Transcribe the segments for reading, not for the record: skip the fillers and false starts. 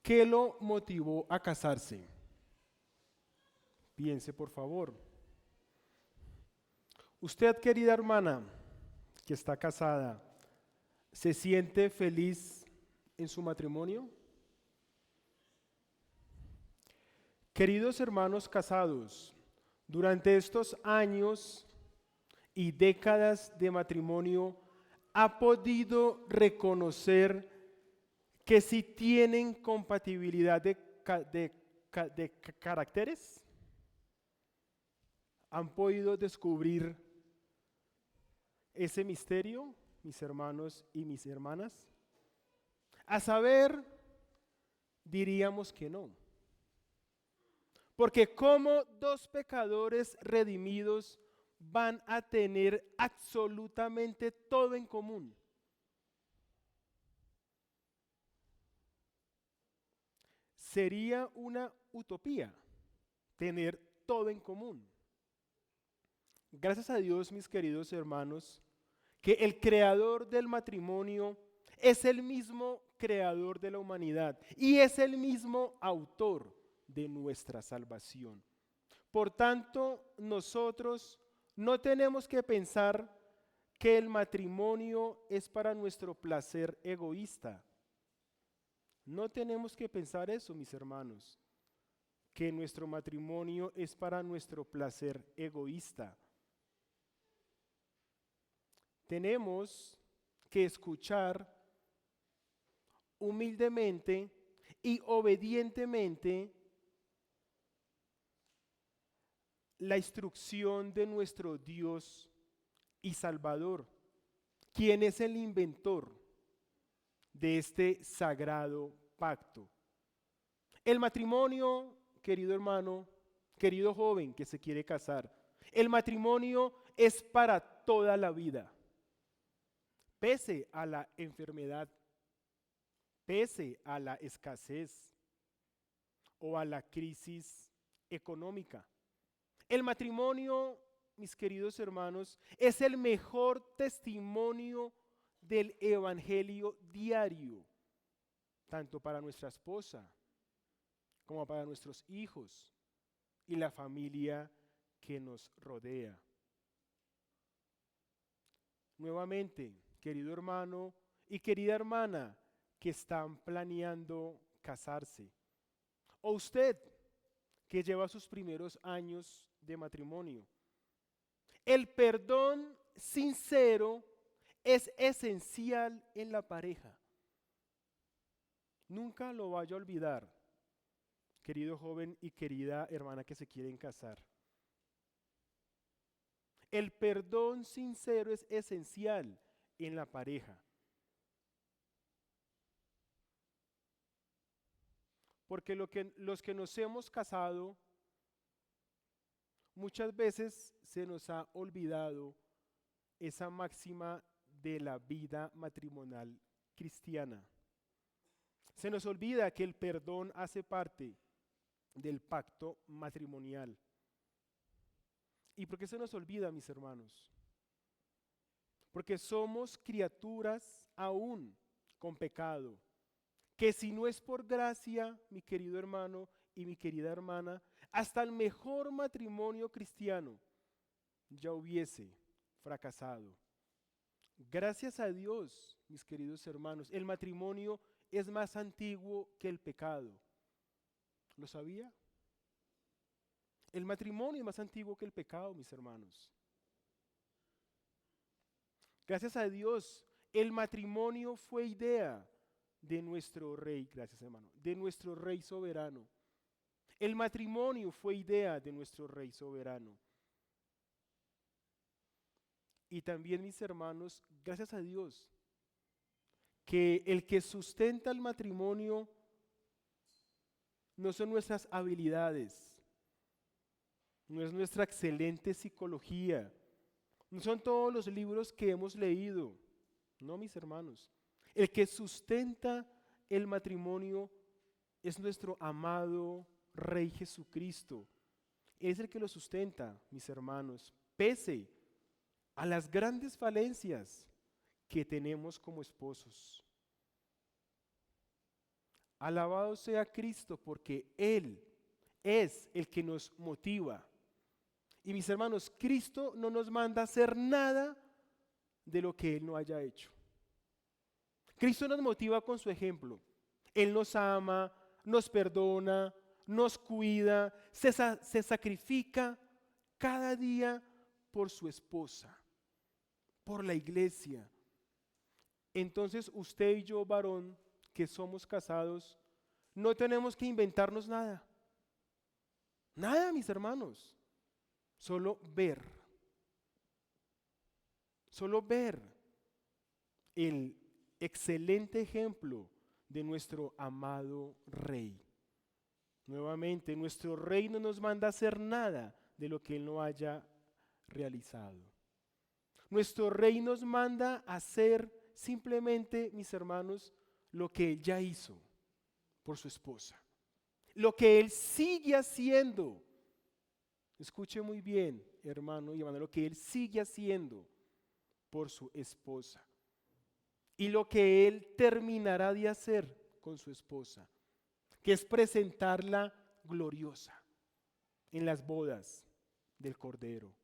¿Qué lo motivó a casarse? Piense, por favor. Usted, querida hermana, que está casada, ¿se siente feliz en su matrimonio? Queridos hermanos casados, durante estos años y décadas de matrimonio, ¿ha podido reconocer que si tienen compatibilidad de caracteres? ¿Han podido descubrir ese misterio, mis hermanos y mis hermanas? A saber, diríamos que no. Porque como dos pecadores redimidos van a tener absolutamente todo en común. Sería una utopía tener todo en común. Gracias a Dios, mis queridos hermanos, que el creador del matrimonio es el mismo creador de la humanidad y es el mismo autor de nuestra salvación. Por tanto, nosotros no tenemos que pensar que el matrimonio es para nuestro placer egoísta. No tenemos que pensar eso, mis hermanos, que nuestro matrimonio es para nuestro placer egoísta. Tenemos que escuchar humildemente y obedientemente la instrucción de nuestro Dios y Salvador, quien es el inventor de este sagrado pacto. El matrimonio, querido hermano, querido joven que se quiere casar, el matrimonio es para toda la vida, pese a la enfermedad, pese a la escasez o a la crisis económica. El matrimonio, mis queridos hermanos, es el mejor testimonio del evangelio diario, tanto para nuestra esposa como para nuestros hijos y la familia que nos rodea. Nuevamente, querido hermano y querida hermana que están planeando casarse, o usted que lleva sus primeros años de matrimonio, el perdón sincero es esencial en la pareja. Nunca lo vaya a olvidar, querido joven y querida hermana que se quieren casar. El perdón sincero es esencial en la pareja. Porque los que nos hemos casado, muchas veces se nos ha olvidado esa máxima de la vida matrimonial cristiana. Se nos olvida que el perdón hace parte del pacto matrimonial. ¿Y por qué se nos olvida, mis hermanos? Porque somos criaturas aún con pecado, que si no es por gracia, mi querido hermano y mi querida hermana, hasta el mejor matrimonio cristiano ya hubiese fracasado. Gracias a Dios, mis queridos hermanos, el matrimonio es más antiguo que el pecado. ¿Lo sabía? El matrimonio es más antiguo que el pecado, mis hermanos. Gracias a Dios, el matrimonio fue idea de nuestro rey, gracias hermano, de nuestro rey soberano. El matrimonio fue idea de nuestro rey soberano. Y también, mis hermanos, gracias a Dios, que el que sustenta el matrimonio no son nuestras habilidades, no es nuestra excelente psicología, no son todos los libros que hemos leído, no, mis hermanos. El que sustenta el matrimonio es nuestro amado Rey Jesucristo. Es el que lo sustenta, mis hermanos, pese a las grandes falencias que tenemos como esposos. Alabado sea Cristo, porque Él es el que nos motiva. Y mis hermanos, Cristo no nos manda a hacer nada de lo que Él no haya hecho. Cristo nos motiva con su ejemplo. Él nos ama, nos perdona, nos cuida, se sacrifica cada día por su esposa, por la iglesia. Entonces usted y yo, varón, que somos casados, no tenemos que inventarnos nada. Nada, mis hermanos. Solo ver el excelente ejemplo de nuestro amado Rey. Nuevamente, nuestro Rey no nos manda a hacer nada de lo que Él no haya realizado. Nuestro Rey nos manda a hacer simplemente, mis hermanos, lo que Él ya hizo por su esposa. Lo que Él sigue haciendo. Escuche muy bien, hermano y hermana, lo que Él sigue haciendo por su esposa. Y lo que Él terminará de hacer con su esposa, que es presentarla gloriosa en las bodas del Cordero.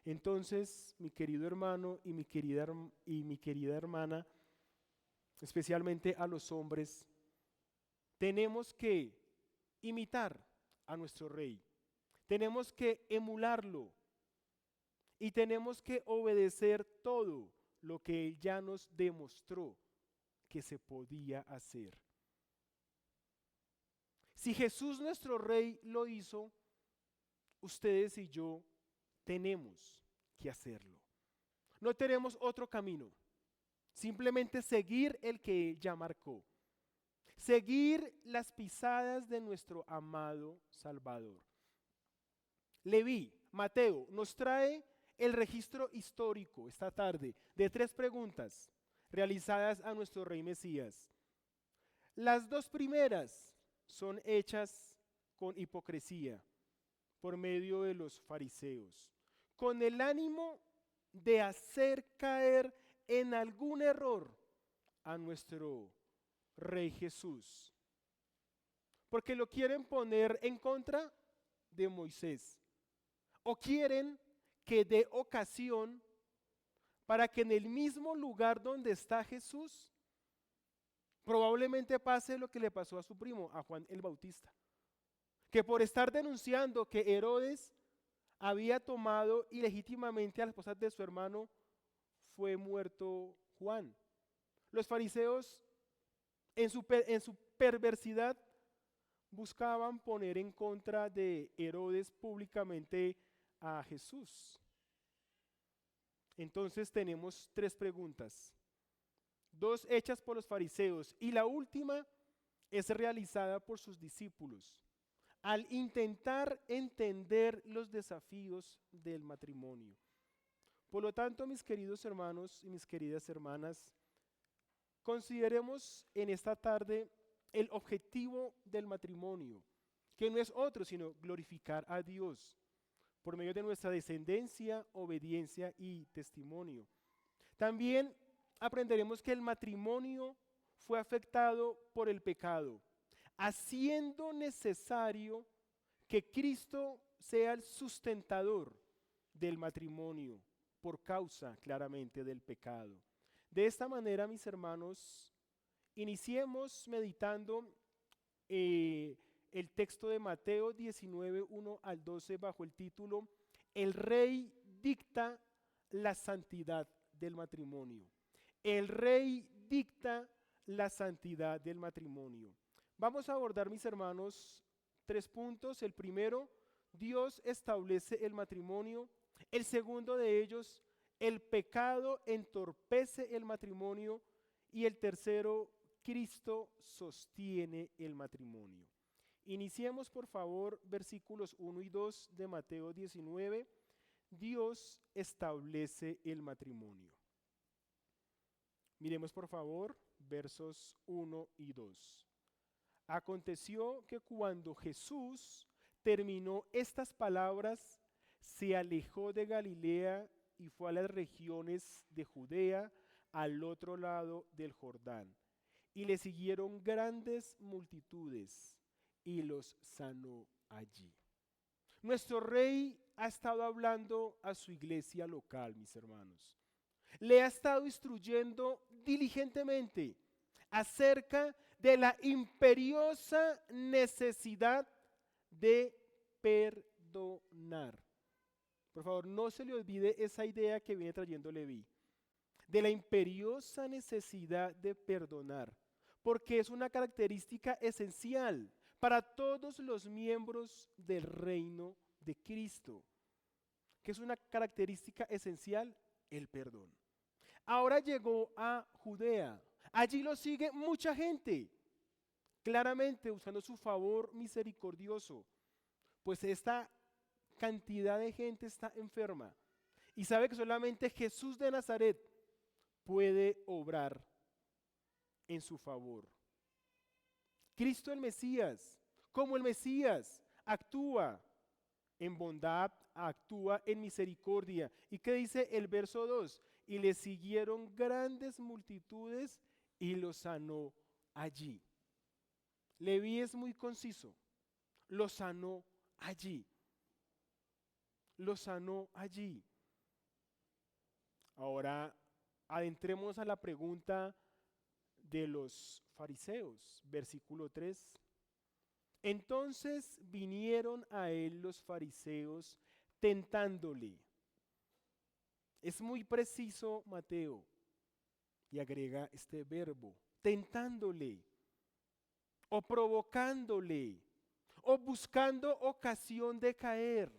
Entonces, mi querido hermano y mi querida hermana, especialmente a los hombres, tenemos que imitar a nuestro Rey. Tenemos que emularlo y tenemos que obedecer todo lo que Él ya nos demostró que se podía hacer. Si Jesús nuestro Rey lo hizo, ustedes y yo tenemos que hacerlo. No tenemos otro camino, simplemente seguir el que Él ya marcó. Seguir las pisadas de nuestro amado Salvador. Leví, Mateo, nos trae el registro histórico esta tarde de 3 preguntas realizadas a nuestro Rey Mesías. Las 2 primeras son hechas con hipocresía por medio de los fariseos, con el ánimo de hacer caer en algún error a nuestro Rey Jesús, porque lo quieren poner en contra de Moisés, o quieren que dé ocasión para que en el mismo lugar donde está Jesús probablemente pase lo que le pasó a su primo, a Juan el Bautista, que por estar denunciando que Herodes había tomado ilegítimamente a la esposa de su hermano, fue muerto Juan. Los fariseos en su perversidad buscaban poner en contra de Herodes públicamente a Jesús. Entonces tenemos 3 preguntas, 2 hechas por los fariseos y la última es realizada por sus discípulos al intentar entender los desafíos del matrimonio. Por lo tanto, mis queridos hermanos y mis queridas hermanas, consideremos en esta tarde el objetivo del matrimonio, que no es otro sino glorificar a Dios por medio de nuestra descendencia, obediencia y testimonio. También aprenderemos que el matrimonio fue afectado por el pecado, haciendo necesario que Cristo sea el sustentador del matrimonio por causa claramente del pecado. De esta manera, mis hermanos, iniciemos meditando el texto de Mateo 19, 1 al 12 bajo el título El Rey dicta la santidad del matrimonio. El Rey dicta la santidad del matrimonio. Vamos a abordar, mis hermanos, 3 puntos. El primero, Dios establece el matrimonio. El segundo de ellos, el pecado entorpece el matrimonio. Y el tercero, Cristo sostiene el matrimonio. Iniciemos, por favor, versículos 1 y 2 de Mateo 19. Dios establece el matrimonio. Miremos, por favor, versos 1 y 2. Aconteció que cuando Jesús terminó estas palabras, se alejó de Galilea y fue a las regiones de Judea, al otro lado del Jordán. y le siguieron grandes multitudes y los sanó allí. Nuestro rey ha estado hablando a su iglesia local, mis hermanos. Le ha estado instruyendo diligentemente acerca de la imperiosa necesidad de perdonar. Por favor, no se le olvide esa idea que viene trayendo Leví, de la imperiosa necesidad de perdonar, porque es una característica esencial para todos los miembros del reino de Cristo. ¿Qué es una característica esencial? El perdón. Ahora llegó a Judea. Allí lo sigue mucha gente, claramente usando su favor misericordioso, pues esta cantidad de gente está enferma y sabe que solamente Jesús de Nazaret puede obrar en su favor. Cristo el Mesías, como el Mesías, actúa en bondad, actúa en misericordia. ¿Y qué dice el verso 2? Y le siguieron grandes multitudes y lo sanó allí. Leví es muy conciso, lo sanó allí. Lo sanó allí. Ahora adentremos a la pregunta de los fariseos, versículo 3. Entonces vinieron a él los fariseos tentándole. Es muy preciso Mateo y agrega este verbo, tentándole, o provocándole, o buscando ocasión de caer,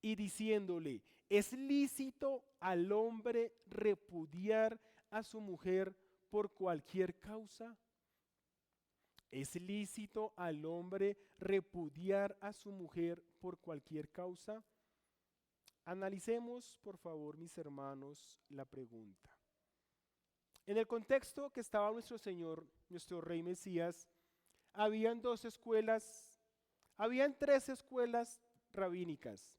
y diciéndole, ¿es lícito al hombre repudiar a su mujer por cualquier causa? ¿Es lícito al hombre repudiar a su mujer por cualquier causa? Analicemos, por favor, mis hermanos, la pregunta. En el contexto que estaba nuestro Señor, nuestro Rey Mesías, habían tres escuelas rabínicas.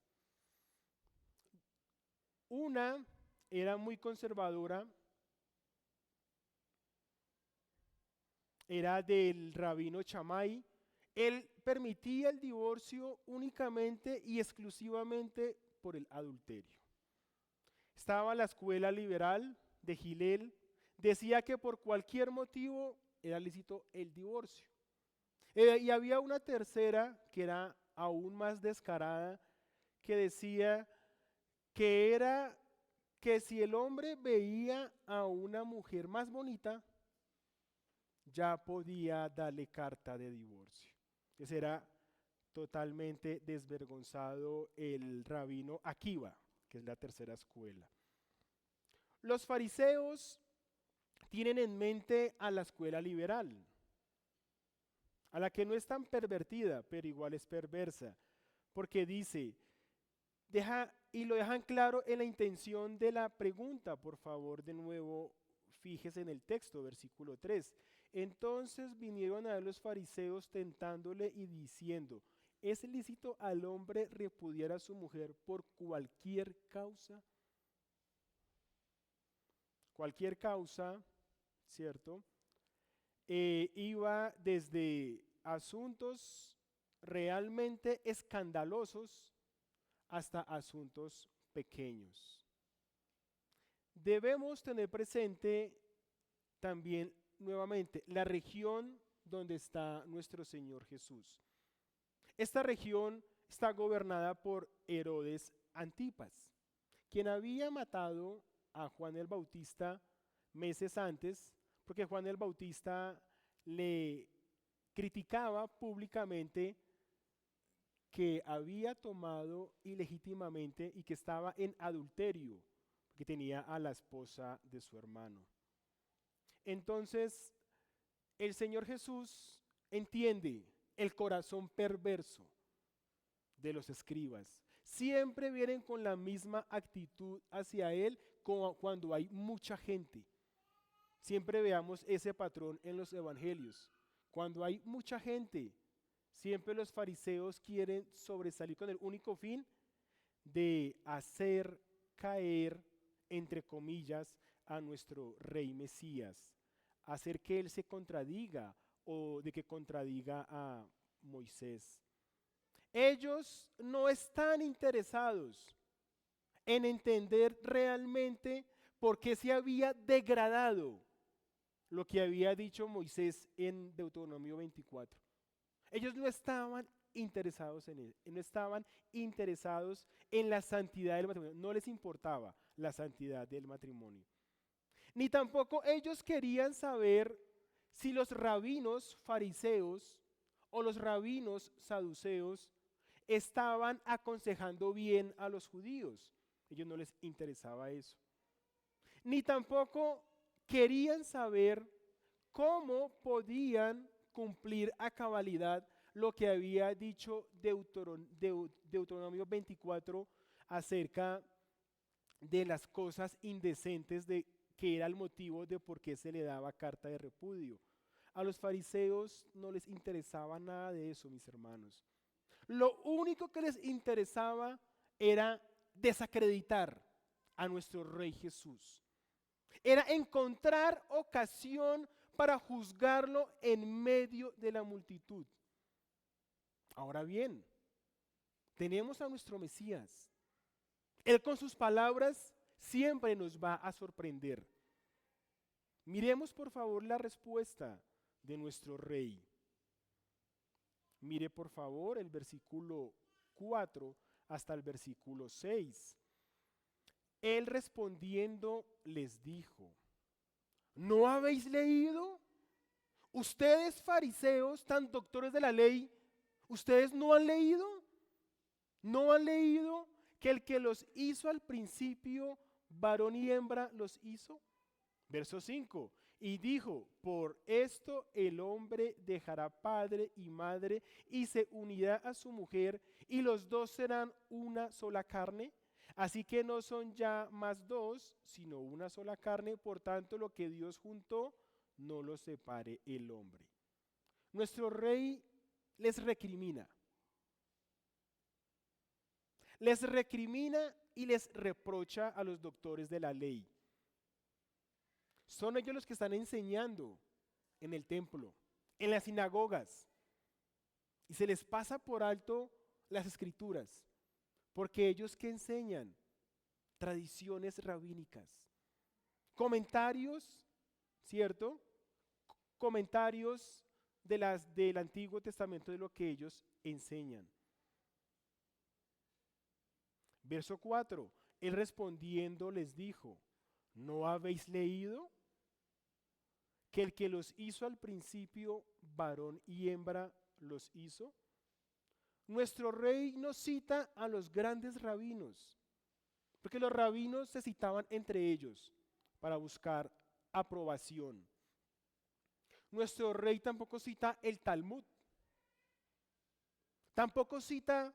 Una era muy conservadora, era del rabino Shammai. Él permitía el divorcio únicamente y exclusivamente por el adulterio. Estaba la escuela liberal de Hillel, decía que por cualquier motivo era lícito el divorcio. Y había una tercera que era aún más descarada, que decía que era que si el hombre veía a una mujer más bonita, ya podía darle carta de divorcio. Ese era totalmente desvergonzado el rabino Akiva, que es la tercera escuela. Los fariseos tienen en mente a la escuela liberal, a la que no es tan pervertida, pero igual es perversa, porque dice, y lo dejan claro en la intención de la pregunta. Por favor, de nuevo, fíjese en el texto, versículo 3. Entonces vinieron a él los fariseos tentándole y diciendo, ¿es lícito al hombre repudiar a su mujer por cualquier causa? Cualquier causa, ¿cierto? Iba desde asuntos realmente escandalosos hasta asuntos pequeños. Debemos tener presente también nuevamente la región donde está nuestro Señor Jesús. Esta región está gobernada por Herodes Antipas, quien había matado a Juan el Bautista meses antes, porque Juan el Bautista le criticaba públicamente que había tomado ilegítimamente y que estaba en adulterio, que tenía a la esposa de su hermano. Entonces, el Señor Jesús entiende el corazón perverso de los escribas. Siempre vienen con la misma actitud hacia Él como cuando hay mucha gente. Siempre veamos ese patrón en los evangelios. Cuando hay mucha gente, siempre los fariseos quieren sobresalir con el único fin de hacer caer, entre comillas, a nuestro Rey Mesías, hacer que él se contradiga o de que contradiga a Moisés. Ellos no están interesados en entender realmente por qué se había degradado lo que había dicho Moisés en Deuteronomio 24. Ellos no estaban interesados en él, no estaban interesados en la santidad del matrimonio, no les importaba la santidad del matrimonio. Ni tampoco ellos querían saber si los rabinos fariseos o los rabinos saduceos estaban aconsejando bien a los judíos. A ellos no les interesaba eso. Ni tampoco querían saber cómo podían cumplir a cabalidad lo que había dicho Deuteronomio 24 acerca de las cosas indecentes que era el motivo de por qué se le daba carta de repudio. A los fariseos no les interesaba nada de eso, mis hermanos. Lo único que les interesaba era desacreditar a nuestro Rey Jesús. Era encontrar ocasión para juzgarlo en medio de la multitud. Ahora bien, tenemos a nuestro Mesías. Él con sus palabras siempre nos va a sorprender. Miremos por favor la respuesta de nuestro Rey. Mire por favor el versículo 4 hasta el versículo 6. Él respondiendo les dijo: ¿no habéis leído? Ustedes fariseos, tan doctores de la ley, ¿ustedes no han leído? ¿No han leído que el que los hizo al principio, varón y hembra los hizo? Verso 5. Y dijo: por esto el hombre dejará padre y madre y se unirá a su mujer, y los dos serán una sola carne. Así que no son ya más dos, sino una sola carne. Por tanto, lo que Dios juntó, no lo separe el hombre. Nuestro Rey les recrimina. Les recrimina y les reprocha a los doctores de la ley. Son ellos los que están enseñando en el templo, en las sinagogas, y se les pasa por alto las escrituras, porque ellos que enseñan tradiciones rabínicas, comentarios, ¿cierto? Comentarios del Antiguo Testamento de lo que ellos enseñan. Verso 4, él respondiendo les dijo: ¿no habéis leído que el que los hizo al principio, varón y hembra los hizo? Nuestro Rey nos cita a los grandes rabinos, porque los rabinos se citaban entre ellos para buscar aprobación. Nuestro Rey tampoco cita el Talmud, tampoco cita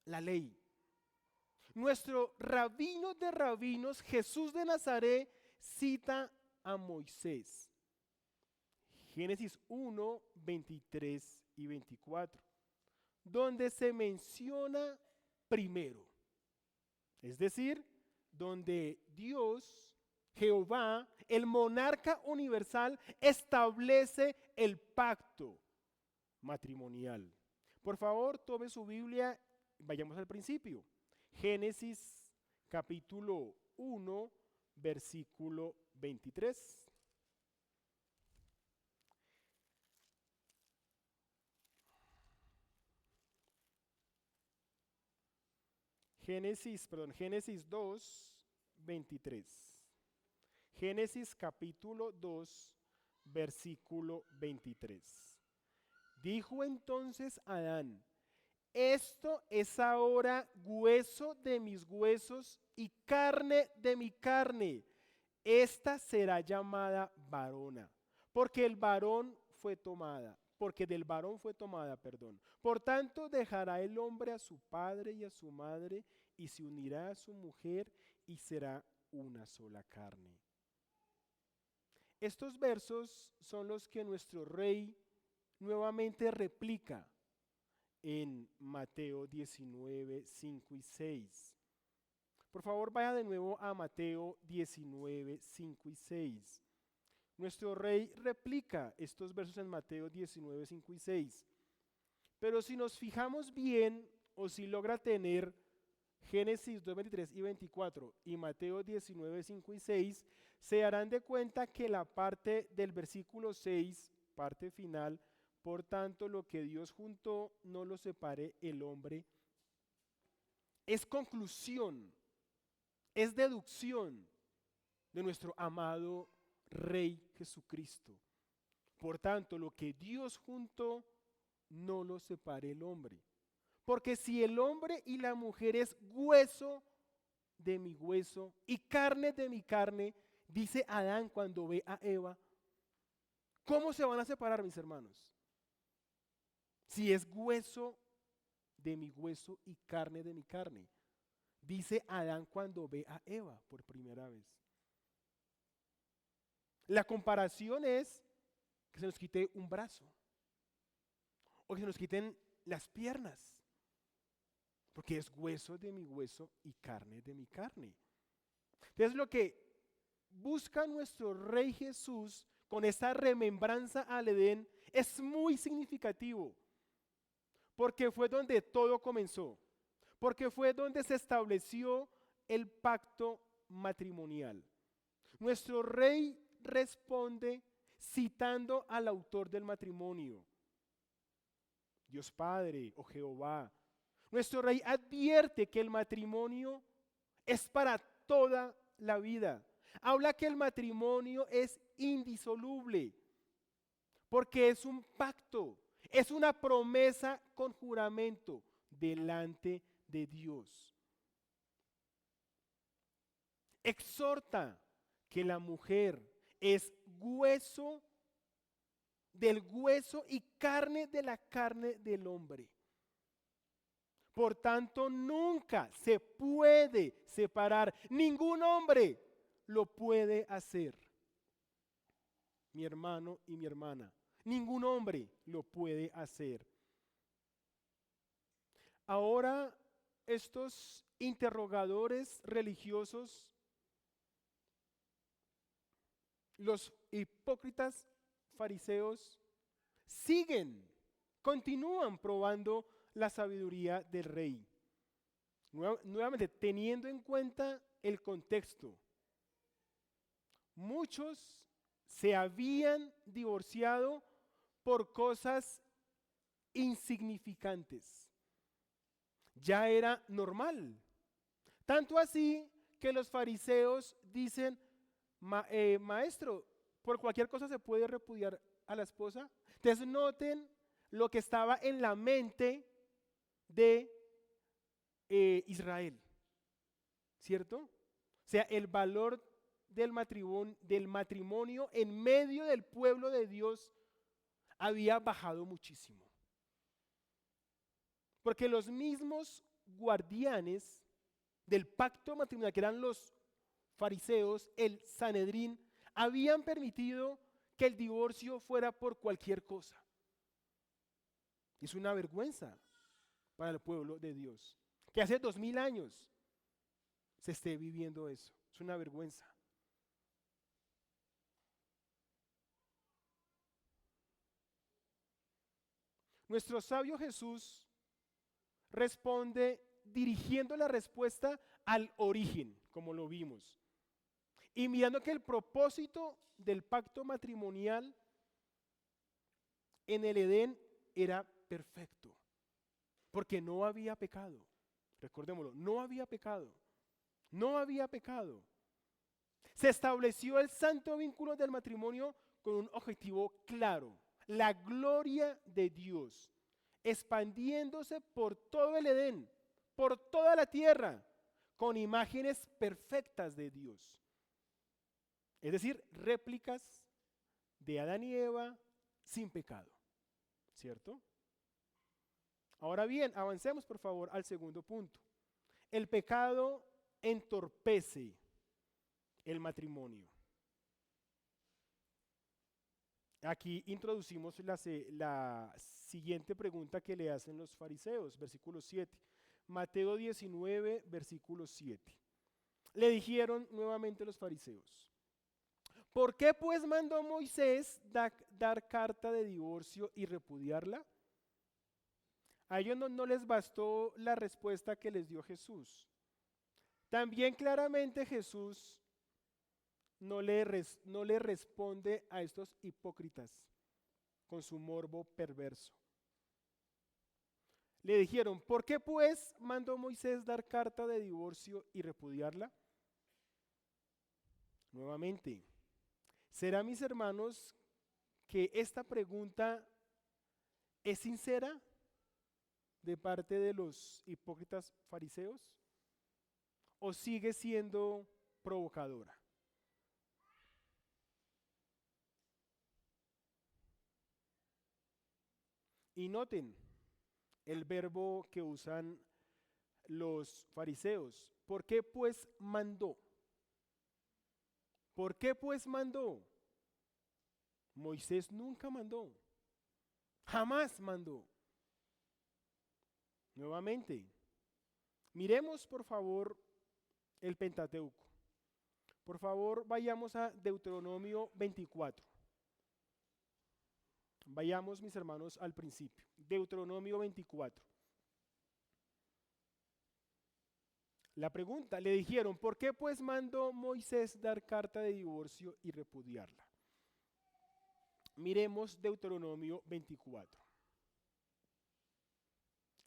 la ley. Nuestro rabino de rabinos, Jesús de Nazaret, cita a Moisés. Génesis 1, 23 y 24, donde se menciona primero, es decir, donde Dios, Jehová, el monarca universal, establece el pacto matrimonial. Por favor, tome su Biblia, vayamos al principio. Génesis capítulo 1, versículo 23. Génesis 2, 23. Génesis capítulo 2, versículo 23. Dijo entonces Adán: esto es ahora hueso de mis huesos y carne de mi carne. Esta será llamada varona, porque del varón fue tomada. Por tanto, dejará el hombre a su padre y a su madre, y se unirá a su mujer, y será una sola carne. Estos versos son los que nuestro Rey nuevamente replica en Mateo 19, 5 y 6. Por favor, vaya de nuevo a Mateo 19, 5 y 6. Nuestro rey replica estos versos en Mateo 19, 5 y 6. Pero si nos fijamos bien, o si logra tener Génesis 2, 23 y 24 y Mateo 19, 5 y 6, se darán de cuenta que la parte del versículo 6, parte final, por tanto lo que Dios juntó no lo separe el hombre, es conclusión, es deducción de nuestro amado Rey Jesucristo. Por tanto, lo que Dios juntó, no lo separe el hombre. Porque si el hombre y la mujer es hueso de mi hueso y carne de mi carne, dice Adán cuando ve a Eva, ¿cómo se van a separar, mis hermanos? Si es hueso de mi hueso y carne de mi carne, dice Adán cuando ve a Eva por primera vez. La comparación es que se nos quite un brazo o que se nos quiten las piernas, porque es hueso de mi hueso y carne de mi carne. Entonces lo que busca nuestro Rey Jesús con esta remembranza al Edén es muy significativo, porque fue donde todo comenzó, porque fue donde se estableció el pacto matrimonial. Nuestro Rey responde citando al autor del matrimonio, Dios Padre o Jehová. Nuestro Rey advierte que el matrimonio es para toda la vida. Habla que el matrimonio es indisoluble, porque es un pacto, es una promesa con juramento delante de Dios. Exhorta que la mujer es hueso del hueso y carne de la carne del hombre. Por tanto, nunca se puede separar. Ningún hombre lo puede hacer. Mi hermano y mi hermana, ningún hombre lo puede hacer. Ahora, estos interrogadores religiosos, los hipócritas fariseos, continúan probando la sabiduría del rey. Nuevamente, teniendo en cuenta el contexto, muchos se habían divorciado por cosas insignificantes. Ya era normal. Tanto así que los fariseos dicen, maestro, por cualquier cosa se puede repudiar a la esposa. Entonces noten lo que estaba en la mente de Israel, ¿cierto? O sea, el valor del matrimonio en medio del pueblo de Dios había bajado muchísimo. Porque los mismos guardianes del pacto matrimonial, que eran los fariseos, el Sanedrín, habían permitido que el divorcio fuera por cualquier cosa. Es una vergüenza para el pueblo de Dios, que hace 2000 años se esté viviendo eso. Es una vergüenza. Nuestro sabio Jesús responde dirigiendo la respuesta al origen, como lo vimos, y mirando que el propósito del pacto matrimonial en el Edén era perfecto, porque no había pecado. Recordémoslo, no había pecado. No había pecado. Se estableció el santo vínculo del matrimonio con un objetivo claro: la gloria de Dios, expandiéndose por todo el Edén, por toda la tierra, con imágenes perfectas de Dios. Es decir, réplicas de Adán y Eva sin pecado, ¿cierto? Ahora bien, avancemos por favor al segundo punto. El pecado entorpece el matrimonio. Aquí introducimos la siguiente pregunta que le hacen los fariseos, versículo 7. Mateo 19, versículo 7. Le dijeron nuevamente los fariseos: ¿Por qué pues mandó Moisés dar carta de divorcio y repudiarla? A ellos no les bastó la respuesta que les dio Jesús. También claramente Jesús no le responde a estos hipócritas con su morbo perverso. Le dijeron, ¿por qué pues mandó Moisés dar carta de divorcio y repudiarla? Nuevamente, ¿será, mis hermanos, que esta pregunta es sincera de parte de los hipócritas fariseos? ¿O sigue siendo provocadora? Y noten el verbo que usan los fariseos. ¿Por qué pues mandó? ¿Por qué pues mandó? Moisés nunca mandó. Jamás mandó. Nuevamente, miremos por favor el Pentateuco. Por favor, vayamos a Deuteronomio 24. Vayamos, mis hermanos, al principio. Deuteronomio 24. La pregunta, le dijeron, ¿por qué pues mandó Moisés dar carta de divorcio y repudiarla? Miremos Deuteronomio 24.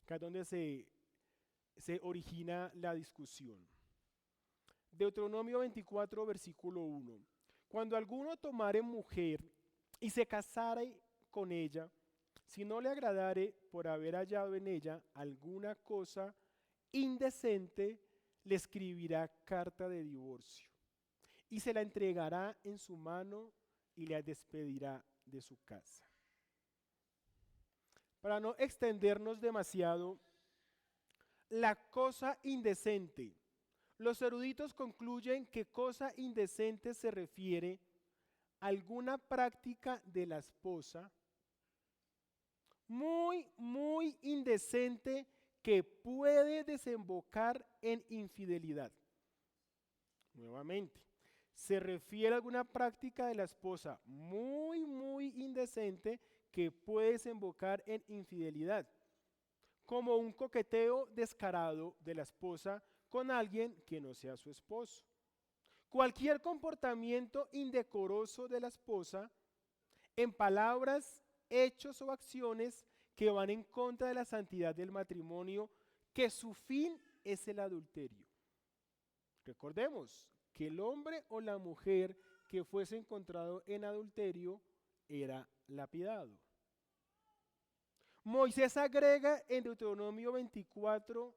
Acá es donde se origina la discusión. Deuteronomio 24, versículo 1. Cuando alguno tomare mujer y se casare con ella, si no le agradare por haber hallado en ella alguna cosa indecente, le escribirá carta de divorcio y se la entregará en su mano y la despedirá de su casa. Para no extendernos demasiado, la cosa indecente. Los eruditos concluyen que cosa indecente se refiere a alguna práctica de la esposa muy indecente que puede desembocar en infidelidad. Nuevamente, se refiere a alguna práctica de la esposa muy indecente que puede desembocar en infidelidad, como un coqueteo descarado de la esposa con alguien que no sea su esposo. Cualquier comportamiento indecoroso de la esposa en palabras, hechos o acciones que van en contra de la santidad del matrimonio, que su fin es el adulterio. Recordemos que el hombre o la mujer que fuese encontrado en adulterio era lapidado. Moisés agrega en Deuteronomio 24,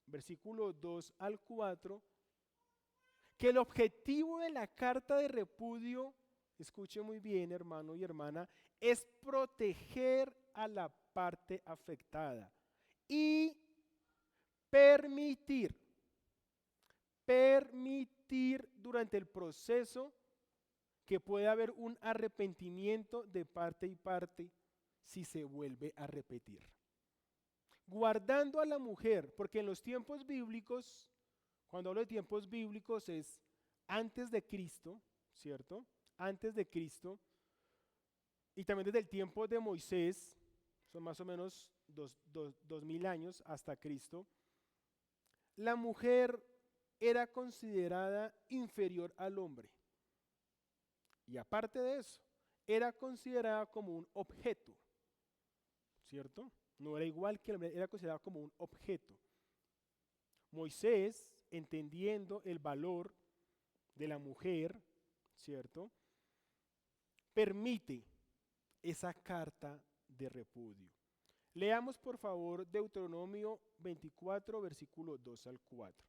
versículo 2 al 4, que el objetivo de la carta de repudio, escuche muy bien, hermano y hermana, es proteger a la parte afectada y permitir durante el proceso que pueda haber un arrepentimiento de parte y parte si se vuelve a repetir. Guardando a la mujer, porque en los tiempos bíblicos, cuando hablo de tiempos bíblicos es antes de Cristo, ¿cierto? Antes de Cristo, y también desde el tiempo de Moisés, son más o menos 2000 años hasta Cristo, la mujer era considerada inferior al hombre. Y aparte de eso, era considerada como un objeto, ¿cierto? No era igual que el hombre, era considerada como un objeto. Moisés, entendiendo el valor de la mujer, ¿cierto?, permite esa carta de repudio. Leamos por favor Deuteronomio 24, versículo 2 al 4.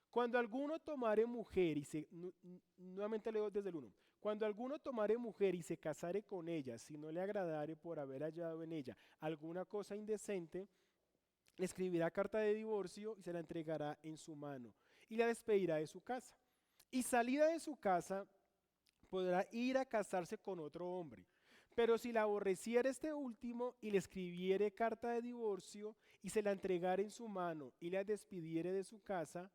Cuando alguno tomare mujer y nuevamente leo desde el 1. Cuando alguno tomare mujer y se casare con ella, si no le agradare por haber hallado en ella alguna cosa indecente, le escribirá carta de divorcio y se la entregará en su mano y la despedirá de su casa. Y salida de su casa podrá ir a casarse con otro hombre. Pero si la aborreciere este último y le escribiere carta de divorcio y se la entregare en su mano y la despidiere de su casa,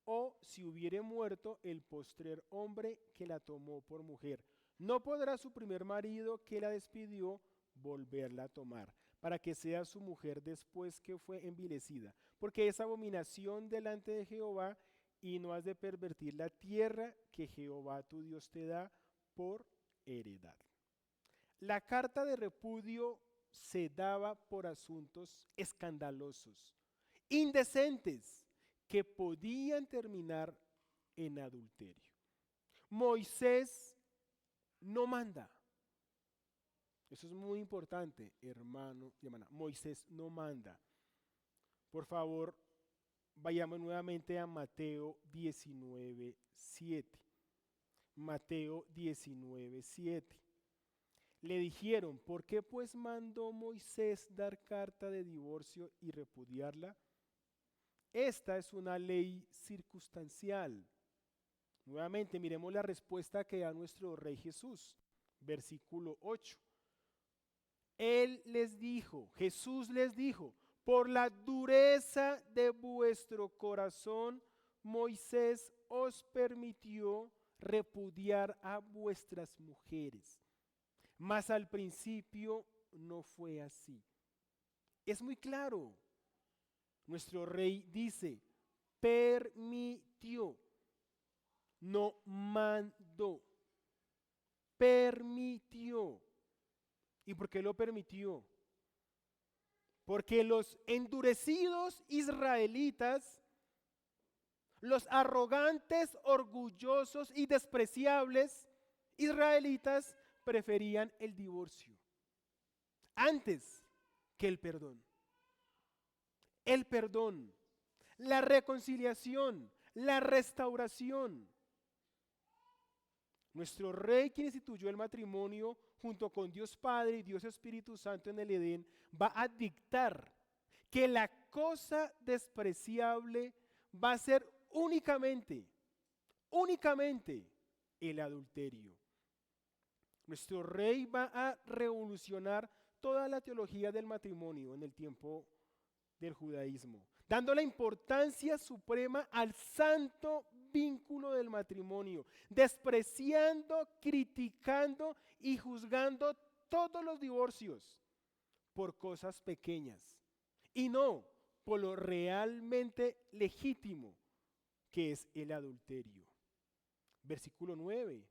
o si hubiere muerto el postrer hombre que la tomó por mujer. No podrá su primer marido que la despidió volverla a tomar, para que sea su mujer después que fue envilecida, porque es abominación delante de Jehová, y no has de pervertir la tierra que Jehová tu Dios te da por heredad. La carta de repudio se daba por asuntos escandalosos, indecentes, que podían terminar en adulterio. Moisés no manda. Eso es muy importante, hermano y hermana. Moisés no manda. Por favor, vayamos nuevamente a Mateo 19:7. Mateo 19:7. Le dijeron, ¿por qué pues mandó Moisés dar carta de divorcio y repudiarla? Esta es una ley circunstancial. Nuevamente, miremos la respuesta que da nuestro Rey Jesús. Versículo 8. Jesús les dijo, por la dureza de vuestro corazón, Moisés os permitió repudiar a vuestras mujeres. Mas al principio no fue así. Es muy claro. Nuestro Rey dice, permitió, no mandó, permitió. ¿Y por qué lo permitió? Porque los endurecidos israelitas, los arrogantes, orgullosos y despreciables israelitas preferían el divorcio antes que el perdón. El perdón, la reconciliación, la restauración. Nuestro Rey, quien instituyó el matrimonio junto con Dios Padre y Dios Espíritu Santo en el Edén, va a dictar que la cosa despreciable va a ser únicamente el adulterio. Nuestro Rey va a revolucionar toda la teología del matrimonio en el tiempo del judaísmo, dando la importancia suprema al santo vínculo del matrimonio, despreciando, criticando y juzgando todos los divorcios por cosas pequeñas y no por lo realmente legítimo que es el adulterio. Versículo 9.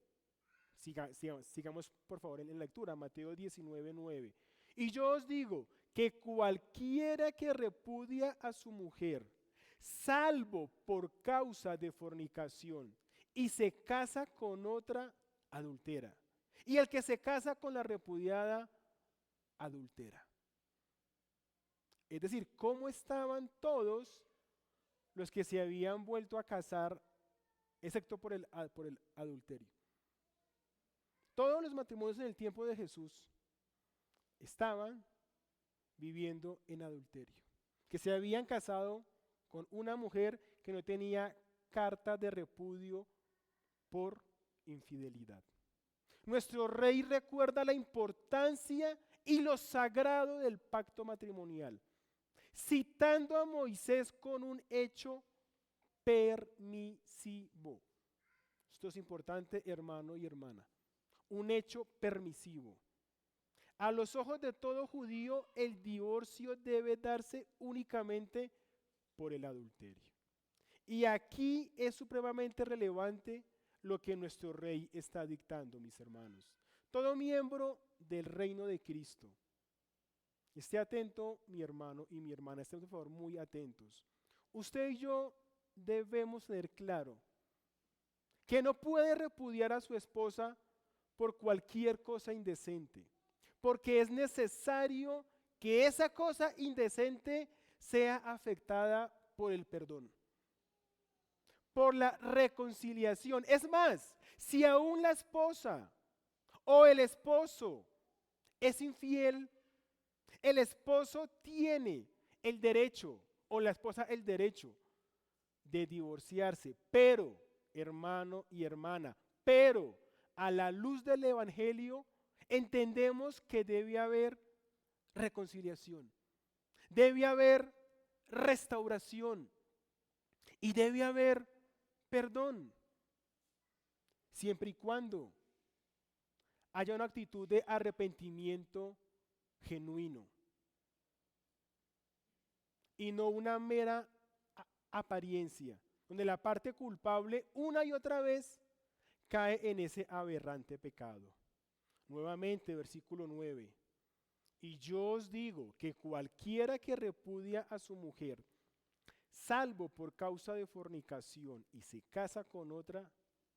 Sigamos por favor en la lectura, Mateo 19:9. Y yo os digo que cualquiera que repudia a su mujer, salvo por causa de fornicación, y se casa con otra, adultera. Y el que se casa con la repudiada, adultera. Es decir, ¿cómo estaban todos los que se habían vuelto a casar, excepto por el adulterio? Todos los matrimonios en el tiempo de Jesús estaban viviendo en adulterio, que se habían casado con una mujer que no tenía carta de repudio por infidelidad. Nuestro Rey recuerda la importancia y lo sagrado del pacto matrimonial, citando a Moisés con un hecho permisivo. Esto es importante, hermano y hermana. Un hecho permisivo. A los ojos de todo judío, el divorcio debe darse únicamente por el adulterio. Y aquí es supremamente relevante lo que nuestro Rey está dictando, mis hermanos. Todo miembro del reino de Cristo, esté atento, mi hermano y mi hermana, estén por favor muy atentos. Usted y yo debemos tener claro que no puede repudiar a su esposa por cualquier cosa indecente, porque es necesario que esa cosa indecente sea afectada por el perdón, por la reconciliación. Es más, si aún la esposa o el esposo es infiel, el esposo tiene el derecho, o la esposa el derecho, de divorciarse. Pero, hermano y hermana, pero a la luz del Evangelio entendemos que debe haber reconciliación, debe haber restauración y debe haber perdón, siempre y cuando haya una actitud de arrepentimiento genuino y no una mera apariencia, donde la parte culpable una y otra vez cae en ese aberrante pecado. Nuevamente, versículo 9. Y yo os digo que cualquiera que repudia a su mujer, salvo por causa de fornicación, y se casa con otra,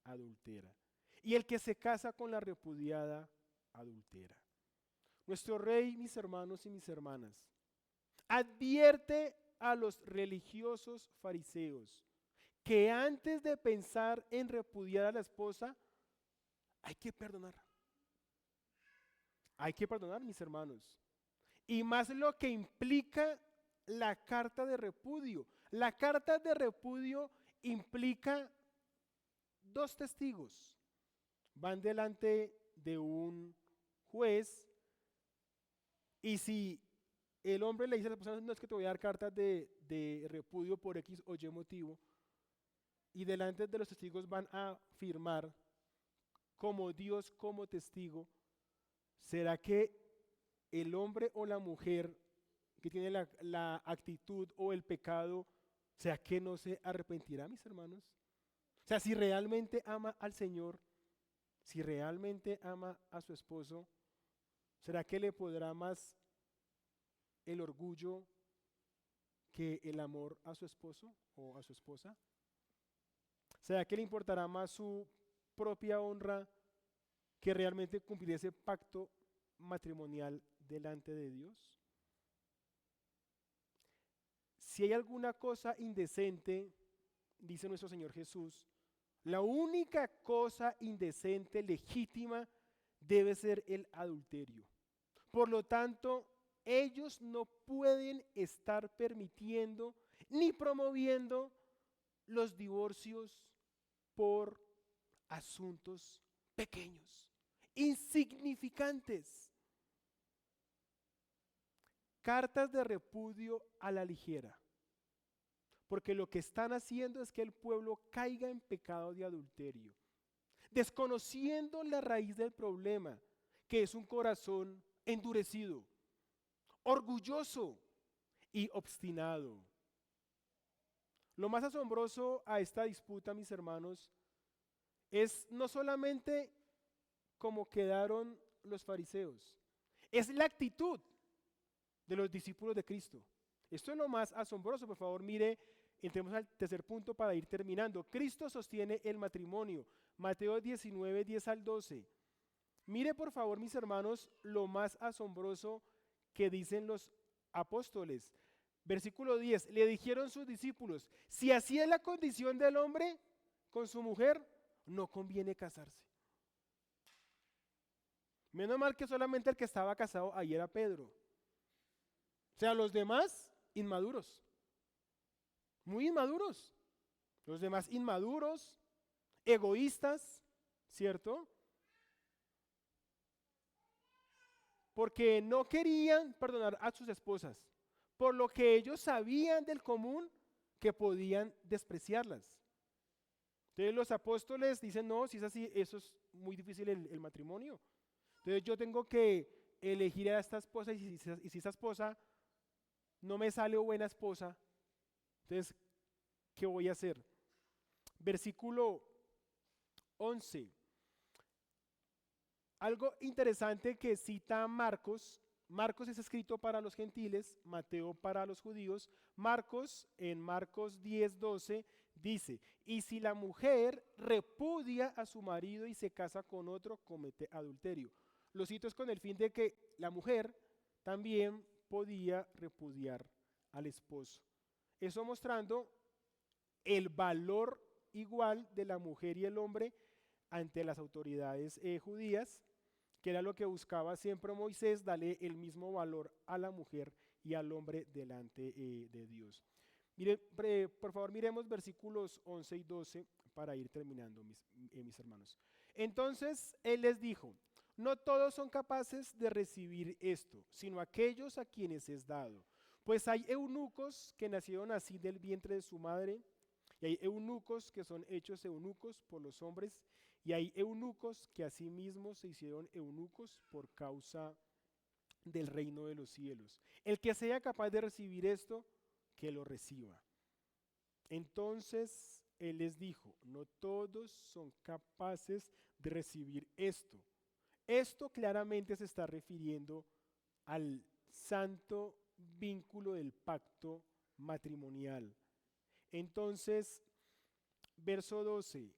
adultera. Y el que se casa con la repudiada, adultera. Nuestro Rey, mis hermanos y mis hermanas, advierte a los religiosos fariseos que antes de pensar en repudiar a la esposa, hay que perdonar. Hay que perdonar, mis hermanos. Y más lo que implica la carta de repudio. La carta de repudio implica dos testigos. Van delante de un juez y si el hombre le dice a la persona, no es que te voy a dar cartas de repudio por X o Y motivo, y delante de los testigos van a firmar como Dios como testigo, ¿será que el hombre o la mujer que tiene la actitud o el pecado, ¿será que no se arrepentirá, mis hermanos? O sea, si realmente ama al Señor, si realmente ama a su esposo, ¿será que le podrá más el orgullo que el amor a su esposo o a su esposa? ¿Será que le importará más su propia honra que realmente cumplir ese pacto matrimonial delante de Dios? Si hay alguna cosa indecente, dice nuestro Señor Jesús, la única cosa indecente, legítima, debe ser el adulterio. Por lo tanto, ellos no pueden estar permitiendo ni promoviendo los divorcios por asuntos pequeños, insignificantes. Cartas de repudio a la ligera. Porque lo que están haciendo es que el pueblo caiga en pecado de adulterio, desconociendo la raíz del problema, que es un corazón endurecido, orgulloso y obstinado. Lo más asombroso a esta disputa, mis hermanos, es no solamente cómo quedaron los fariseos, es la actitud de los discípulos de Cristo. Esto es lo más asombroso. Por favor, mire, entremos al tercer punto para ir terminando. Cristo sostiene el matrimonio. Mateo 19, 10 al 12. Mire, por favor, mis hermanos, lo más asombroso que dicen los apóstoles. Versículo 10. Le dijeron sus discípulos, si así es la condición del hombre con su mujer, no conviene casarse. Menos mal que solamente el que estaba casado ahí era Pedro. O sea, los demás, inmaduros. Muy inmaduros. Los demás inmaduros, egoístas, ¿cierto? Porque no querían perdonar a sus esposas, por lo que ellos sabían del común que podían despreciarlas. Entonces los apóstoles dicen, no, si es así, eso es muy difícil el matrimonio. Entonces yo tengo que elegir a esta esposa y si esta esposa no me sale buena esposa, entonces, ¿qué voy a hacer? Versículo 11. Algo interesante que cita Marcos. Marcos es escrito para los gentiles, Mateo para los judíos. Marcos, en Marcos 10, 12, dice, y si la mujer repudia a su marido y se casa con otro, comete adulterio. Lo cito es con el fin de que la mujer también podía repudiar al esposo. Eso mostrando el valor igual de la mujer y el hombre ante las autoridades judías, que era lo que buscaba siempre Moisés, darle el mismo valor a la mujer y al hombre delante de Dios. Mire, por favor, miremos versículos 11 y 12 para ir terminando, mis hermanos. Entonces él les dijo, no todos son capaces de recibir esto, sino aquellos a quienes es dado. Pues hay eunucos que nacieron así del vientre de su madre, Y hay eunucos que son hechos eunucos por los hombres, y hay eunucos que asimismo se hicieron eunucos por causa del reino de los cielos. El que sea capaz de recibir esto, que lo reciba. Entonces él les dijo, no todos son capaces de recibir esto. Esto claramente se está refiriendo al santo vínculo del pacto matrimonial. Entonces, verso 12,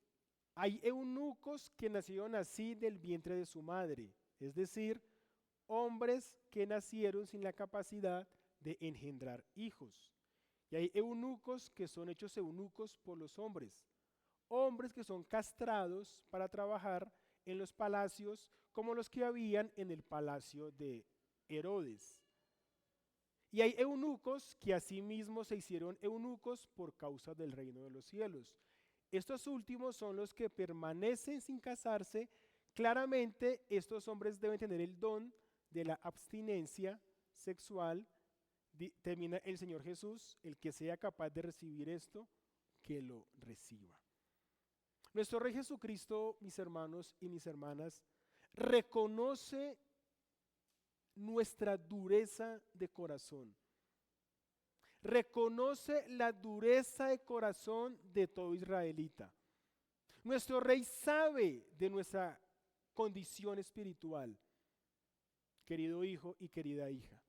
hay eunucos que nacieron así del vientre de su madre, es decir, hombres que nacieron sin la capacidad de engendrar hijos. Y hay eunucos que son hechos eunucos por los hombres, hombres que son castrados para trabajar en los palacios como los que habían en el palacio de Herodes. Y hay eunucos que asimismo se hicieron eunucos por causa del reino de los cielos. Estos últimos son los que permanecen sin casarse. Claramente estos hombres deben tener el don de la abstinencia sexual. Termina el Señor Jesús, el que sea capaz de recibir esto, que lo reciba. Nuestro Rey Jesucristo, mis hermanos y mis hermanas, reconoce nuestra dureza de corazón. Reconoce la dureza de corazón de todo israelita. Nuestro Rey sabe de nuestra condición espiritual, querido hijo y querida hija.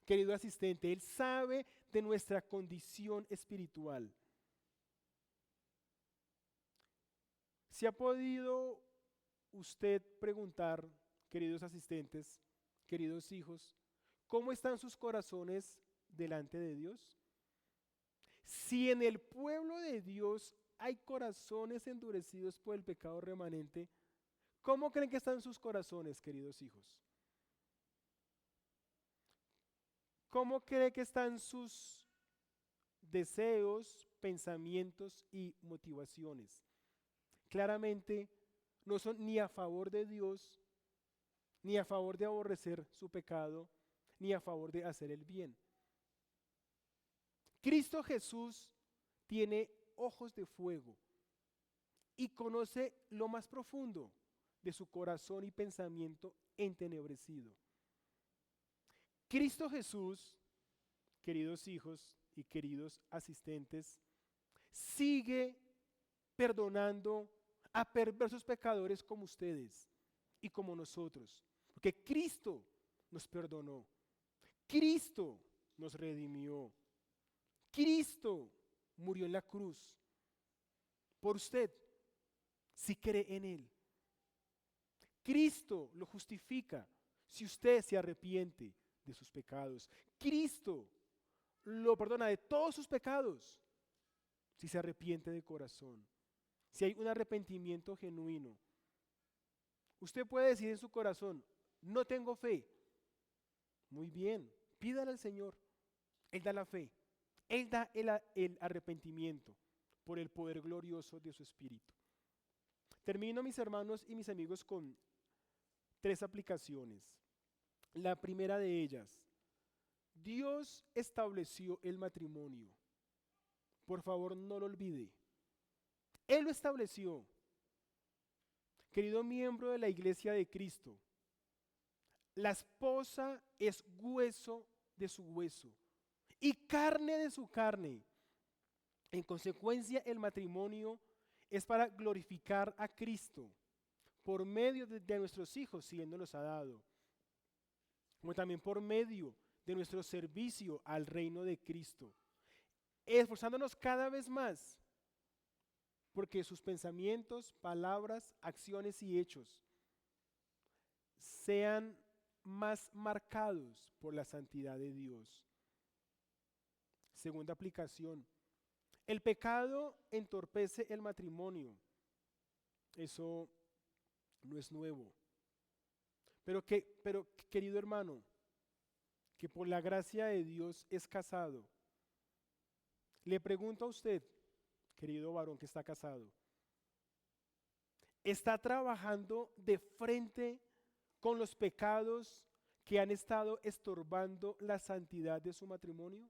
Querido asistente, Él sabe de nuestra condición espiritual. ¿Se ha podido usted preguntar, queridos asistentes, queridos hijos, cómo están sus corazones delante de Dios? Si en el pueblo de Dios hay corazones endurecidos por el pecado remanente, ¿cómo creen que están sus corazones, queridos hijos? ¿Cómo cree que están sus deseos, pensamientos y motivaciones? Claramente no son ni a favor de Dios, ni a favor de aborrecer su pecado, ni a favor de hacer el bien. Cristo Jesús tiene ojos de fuego y conoce lo más profundo de su corazón y pensamiento entenebrecido. Cristo Jesús, queridos hijos y queridos asistentes, sigue perdonando a perversos pecadores como ustedes y como nosotros, porque Cristo nos perdonó, Cristo nos redimió, Cristo murió en la cruz por usted, si cree en Él. Cristo lo justifica si usted se arrepiente de sus pecados. Cristo lo perdona de todos sus pecados si se arrepiente de corazón, si hay un arrepentimiento genuino. Usted puede decir en su corazón, no tengo fe. Muy bien, pídale al Señor. Él da la fe. Él da el arrepentimiento por el poder glorioso de su Espíritu. Termino, mis hermanos y mis amigos, con 3 aplicaciones. La primera de ellas, Dios estableció el matrimonio. Por favor, no lo olvide. Él lo estableció. Querido miembro de la Iglesia de Cristo, la esposa es hueso de su hueso y carne de su carne. En consecuencia, el matrimonio es para glorificar a Cristo por medio de nuestros hijos, si Él nos los ha dado, como también por medio de nuestro servicio al reino de Cristo, esforzándonos cada vez más porque sus pensamientos, palabras, acciones y hechos sean más marcados por la santidad de Dios. Segunda aplicación, el pecado entorpece el matrimonio. Eso no es nuevo. Pero querido hermano, que por la gracia de Dios es casado, le pregunto a usted, querido varón que está casado, ¿está trabajando de frente con los pecados que han estado estorbando la santidad de su matrimonio?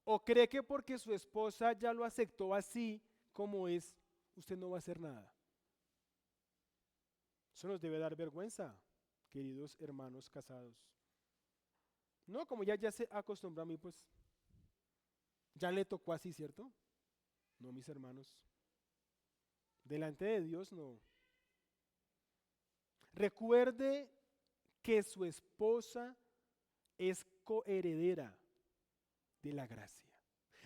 ¿O cree que porque su esposa ya lo aceptó así como es, usted no va a hacer nada? Eso nos debe dar vergüenza, queridos hermanos casados. No, como ya se acostumbró a mí, pues ya le tocó así, ¿cierto? No, mis hermanos. Delante de Dios no. Recuerde que su esposa es coheredera de la gracia.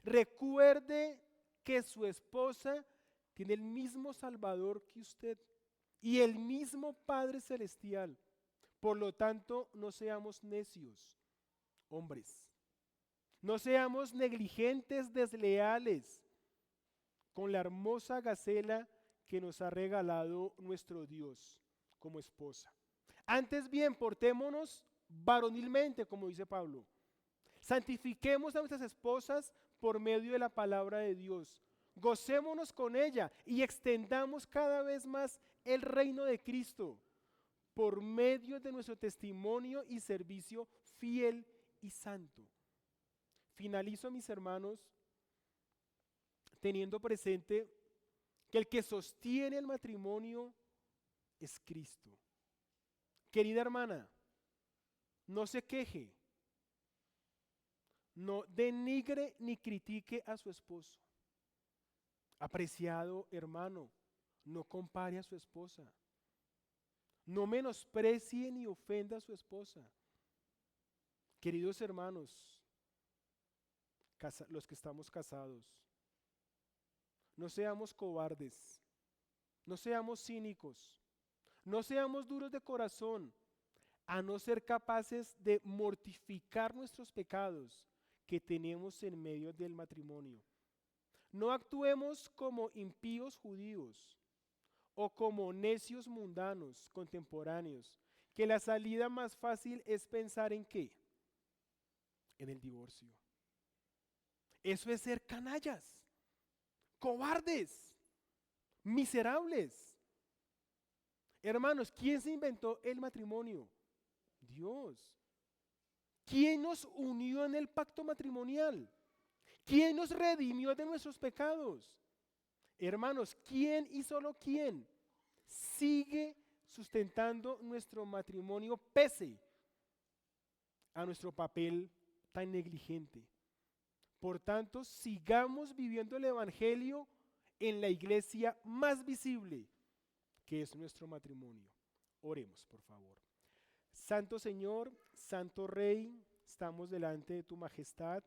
Recuerde que su esposa tiene el mismo Salvador que usted y el mismo Padre Celestial. Por lo tanto, no seamos necios, hombres. No seamos negligentes, desleales con la hermosa gacela que nos ha regalado nuestro Dios como esposa. Antes bien, portémonos varonilmente, como dice Pablo. Santifiquemos a nuestras esposas por medio de la palabra de Dios. Gocémonos con ella y extendamos cada vez más el reino de Cristo por medio de nuestro testimonio y servicio fiel y santo. Finalizo, mis hermanos, teniendo presente que el que sostiene el matrimonio es Cristo. Querida hermana, no se queje, no denigre ni critique a su esposo. Apreciado hermano, no compare a su esposa. No menosprecie ni ofenda a su esposa. Queridos hermanos, los que estamos casados, no seamos cobardes, no seamos cínicos, no seamos duros de corazón, a no ser capaces de mortificar nuestros pecados que tenemos en medio del matrimonio. No actuemos como impíos judíos o como necios mundanos contemporáneos, que la salida más fácil es pensar en ¿qué? En el divorcio. Eso es ser canallas, cobardes, miserables. Hermanos, ¿quién se inventó el matrimonio? Dios. ¿Quién nos unió en el pacto matrimonial? ¿Quién nos redimió de nuestros pecados? Hermanos, ¿quién y solo quién sigue sustentando nuestro matrimonio pese a nuestro papel tan negligente? Por tanto, sigamos viviendo el evangelio en la iglesia más visible, que es nuestro matrimonio. Oremos, por favor. Santo Señor, Santo Rey, estamos delante de tu majestad,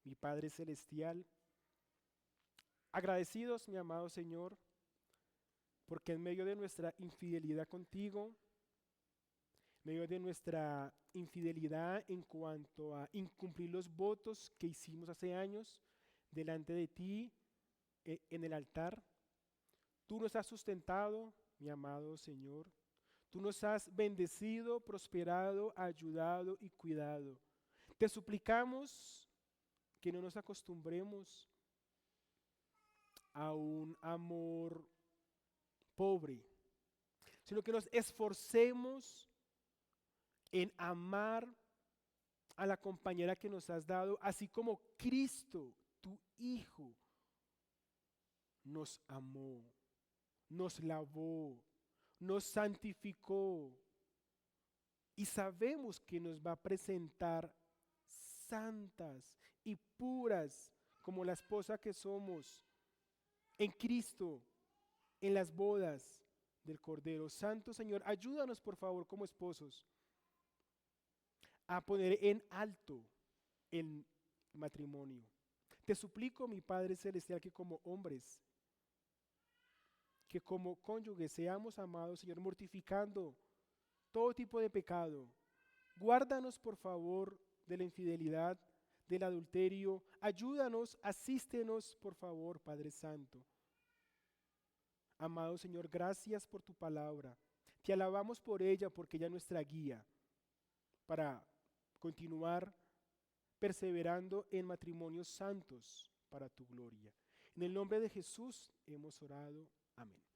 mi Padre Celestial. Agradecidos, mi amado Señor, porque en medio de nuestra infidelidad contigo, en medio de nuestra infidelidad en cuanto a incumplir los votos que hicimos hace años delante de ti en el altar, tú nos has sustentado, mi amado Señor. Tú nos has bendecido, prosperado, ayudado y cuidado. Te suplicamos que no nos acostumbremos a un amor pobre, sino que nos esforcemos en amar a la compañera que nos has dado, así como Cristo, tu Hijo, nos amó, nos lavó, nos santificó y sabemos que nos va a presentar santas y puras como la esposa que somos en Cristo, en las bodas del Cordero. Santo Señor, ayúdanos por favor como esposos a poner en alto el matrimonio. Te suplico, mi Padre Celestial, que como hombres, que como cónyuges seamos amados, Señor, mortificando todo tipo de pecado. Guárdanos, por favor, de la infidelidad, del adulterio. Ayúdanos, asístenos, por favor, Padre Santo. Amado Señor, gracias por tu palabra. Te alabamos por ella, porque ella es nuestra guía para continuar perseverando en matrimonios santos para tu gloria. En el nombre de Jesús hemos orado. Amén.